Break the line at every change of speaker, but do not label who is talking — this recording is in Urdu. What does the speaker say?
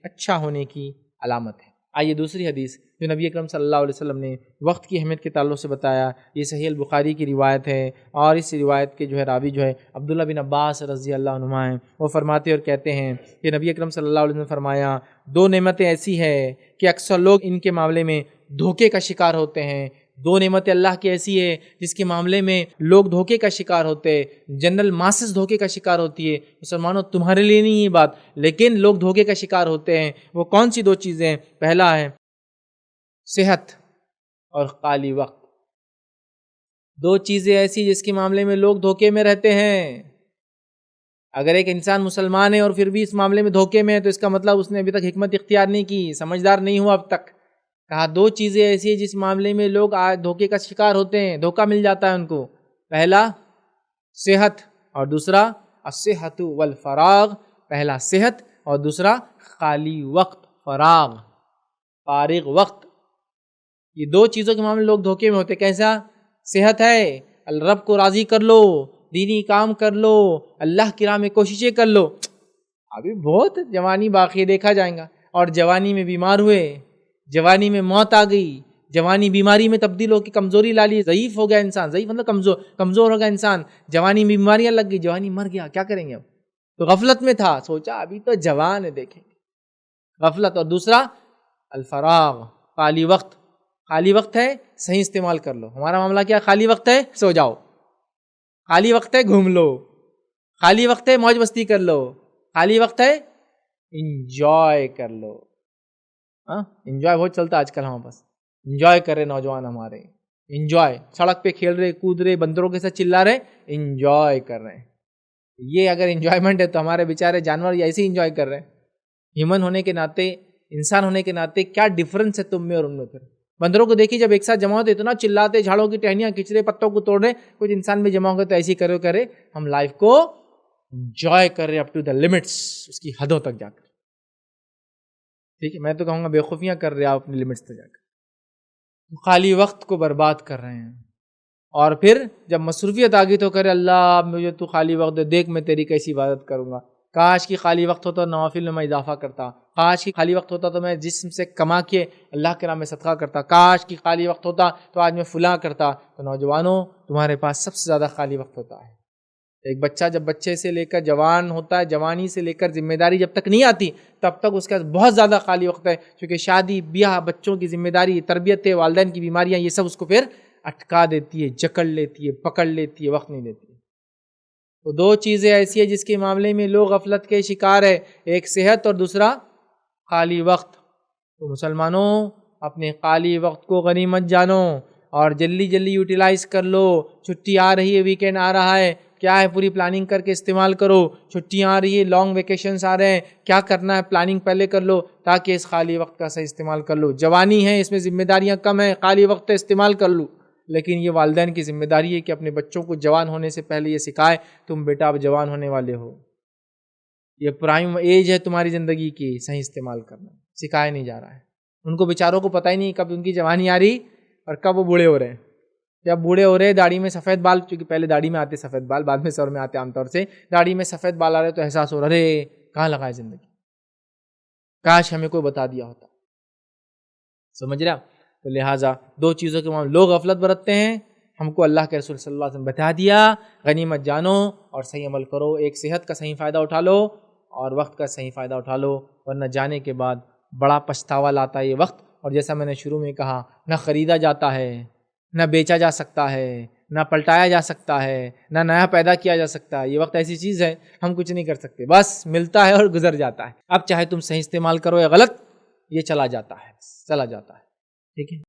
اچھا ہونے کی علامت ہے۔ آئیے دوسری حدیث جو نبی اکرم صلی اللہ علیہ وسلم نے وقت کی اہمیت کے تعلق سے بتایا، یہ صحیح البخاری کی روایت ہے، اور اس روایت کے راوی عبداللہ بن عباس رضی اللہ عنہما ہیں۔ وہ فرماتے اور کہتے ہیں کہ نبی اکرم صلی اللہ علیہ وسلم نے فرمایا، دو نعمتیں ایسی ہیں کہ اکثر لوگ ان کے معاملے میں دھوکے کا شکار ہوتے ہیں۔ دو نعمتیں اللہ کی ایسی ہے جس کے معاملے میں لوگ دھوکے کا شکار ہوتے ہیں، جنرل ماسز دھوکے کا شکار ہوتی ہے۔ مسلمانوں تمہارے لیے نہیں یہ بات، لیکن لوگ دھوکے کا شکار ہوتے ہیں۔ وہ کون سی دو چیزیں ہیں؟ پہلا ہے صحت اور خالی وقت۔ دو چیزیں ایسی جس کے معاملے میں لوگ دھوکے میں رہتے ہیں۔ اگر ایک انسان مسلمان ہے اور پھر بھی اس معاملے میں دھوکے میں ہے تو اس کا مطلب اس نے ابھی تک حکمت اختیار نہیں کی، سمجھدار نہیں ہوا اب تک۔ کہا دو چیزیں ایسی ہیں جس معاملے میں لوگ دھوکے کا شکار ہوتے ہیں، دھوکہ مل جاتا ہے ان کو۔ پہلا صحت اور دوسرا الصحت والفراغ۔ پہلا صحت اور دوسرا خالی وقت، فراغ، فارغ وقت۔ یہ دو چیزوں کے معاملے میں لوگ دھوکے میں ہوتے۔ کیسا؟ صحت ہے، رب کو راضی کر لو، دینی کام کر لو، اللہ کی راہ میں کوششیں کر لو۔ ابھی بہت جوانی باقی دیکھا جائے گا، اور جوانی میں بیمار ہوئے، جوانی میں موت آ گئی، جوانی بیماری میں تبدیل ہو کے کمزوری لا لی، ضعیف ہو گیا انسان، ضعیف مطلب کمزور ہو گیا انسان، جوانی میں بیماریاں لگ گئی، جوانی مر گیا، کیا کریں گے اب؟ تو غفلت میں تھا، سوچا ابھی تو جوان ہے، دیکھیں گے، غفلت۔ اور دوسرا الفراغ، خالی وقت۔ خالی وقت ہے، صحیح استعمال کر لو۔ ہمارا معاملہ کیا؟ خالی وقت ہے سو جاؤ، خالی وقت ہے گھوم لو، خالی وقت ہے موج مستی کر لو، خالی وقت ہے انجوائے کر لو۔ انجوائے بہت چلتا آج کل ہمارے پاس، انجوائے کر رہے نوجوان ہمارے، انجوائے، سڑک پہ کھیل رہے، کود رہے، بندروں کے ساتھ چلا رہے، انجوائے کر رہے ہیں۔ یہ اگر انجوائمنٹ ہے تو ہمارے بیچارے جانور ایسے ہی انجوائے کر رہے ہیں۔ ہیومن ہونے کے ناطے، انسان ہونے کے ناطے کیا ڈفرنس ہے تم میں اور ان میں؟ پھر بندروں کو دیکھیے، جب ایک ساتھ جمع ہوتے اتنا چلاتے، جھاڑوں کی ٹہنیاں کھینچ رہے، پتوں کو توڑ رہے، کچھ انسان میں جمع ہو گئے تو ایسے ہی کرے ہم لائف کو انجوائے کر رہے اپ ٹو دا لمٹس، اس کی حدوں تک جا کر۔ ٹھیک ہے، میں تو کہوں گا بےخوفیاں کر رہے آپ اپنی لمٹس تک جا کر، خالی وقت کو برباد کر رہے ہیں۔ اور پھر جب مصروفیت آ گئی تو کرے اللہ مجھے تو خالی وقت دے، دیکھ میں تیری کیسی عبادت کروں گا۔ کاش کی خالی وقت ہوتا نوافل میں اضافہ کرتا، کاش کی خالی وقت ہوتا تو میں جسم سے کما کے اللہ کے راہ میں صدقہ کرتا، کاش کی خالی وقت ہوتا تو آج میں فلاں کرتا۔ تو نوجوانوں تمہارے پاس سب سے زیادہ خالی وقت ہوتا ہے۔ ایک بچہ جب بچے سے لے کر جوان ہوتا ہے، جوانی سے لے کر ذمہ داری جب تک نہیں آتی تب تک اس کے پاس بہت زیادہ خالی وقت ہے، کیونکہ شادی بیاہ، بچوں کی ذمہ داری، تربیت، والدین کی بیماریاں، یہ سب اس کو پھر اٹکا دیتی ہے، جکڑ لیتی ہے، پکڑ لیتی ہے، وقت نہیں دیتی ہے۔ تو دو چیزیں ایسی ہیں جس کے معاملے میں لوگ غفلت کے شکار ہے، ایک صحت اور دوسرا خالی وقت۔ تو مسلمانوں اپنے خالی وقت کو غنیمت جانو اور جلدی جلدی یوٹیلائز کر لو۔ چھٹی آ رہی ہے، ویکینڈ آ رہا ہے، کیا ہے پوری پلاننگ کر کے استعمال کرو۔ چھٹیاں آ رہی ہے، لانگ ویکیشنز آ رہے ہیں، کیا کرنا ہے پلاننگ پہلے کر لو تاکہ اس خالی وقت کا صحیح استعمال کر لو۔ جوانی ہے، اس میں ذمہ داریاں کم ہیں، خالی وقت استعمال کر لو، لیکن یہ والدین کی ذمہ داری ہے کہ اپنے بچوں کو جوان ہونے سے پہلے یہ سکھائے تم بیٹا اب جوان ہونے والے ہو، یہ پرائم ایج ہے تمہاری زندگی کی، صحیح استعمال کرنا سکھایا نہیں جا رہا ہے۔ ان کو بیچاروں کو پتہ ہی نہیں کب ان کی جوانی آ رہی اور کب وہ بوڑھے ہو رہے ہیں۔ جب بوڑھے ہو رہے، داڑھی میں سفید بال، چونکہ پہلے داڑھی میں آتے سفید بال، بعد میں سر میں آتے عام طور سے، داڑھی میں سفید بال آ رہے تو احساس ہو رہا ہے کہاں لگا ہے زندگی، کاش ہمیں کوئی بتا دیا ہوتا۔ سمجھ رہا؟ تو لہٰذا دو چیزوں کے معاملے لوگ غفلت برتتے ہیں، ہم کو اللہ کے رسول صلی اللہ علیہ وسلم بتا دیا، غنیمت جانو اور صحیح عمل کرو۔ ایک صحت کا صحیح فائدہ اٹھا لو اور وقت کا صحیح فائدہ اٹھا لو، ورنہ جانے کے بعد بڑا پچھتاوا لاتا ہے یہ وقت۔ اور جیسا میں نے شروع میں کہا، نہ خریدا جاتا ہے، نہ بیچا جا سکتا ہے، نہ پلٹایا جا سکتا ہے، نہ نیا پیدا کیا جا سکتا ہے۔ یہ وقت ایسی چیز ہے ہم کچھ نہیں کر سکتے، بس ملتا ہے اور گزر جاتا ہے۔ اب چاہے تم صحیح استعمال کرو یا غلط، یہ چلا جاتا ہے، چلا جاتا ہے۔ ٹھیک ہے۔